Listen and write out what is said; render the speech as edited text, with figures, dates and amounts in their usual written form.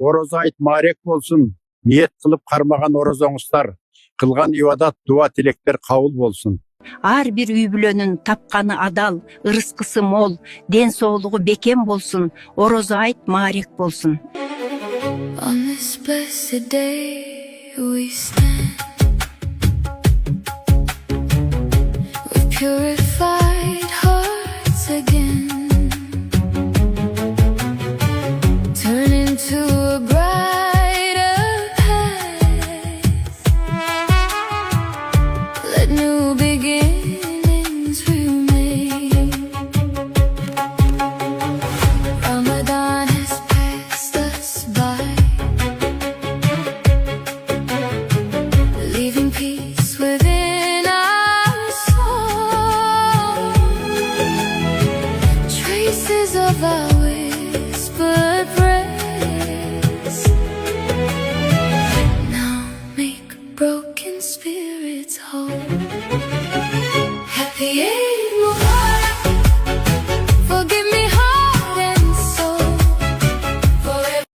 орозо айт маарек болсун. Ниет кылып кармаган орозоңуздар, кылган ибадат, дуа, тилектер кабыл болсун. Ар бир үй-бүлөнүн тапканы адал, ырыскысы мол, ден соолугу бекем болсун, орозо айт маарек болсун. On this blessed day we stand with purified hearts again, turn into a brighter path. Let new beginnings remain. Ramadan has passed us by, leaving peace within our soul. Traces of our whispered praise now make broken spirits whole.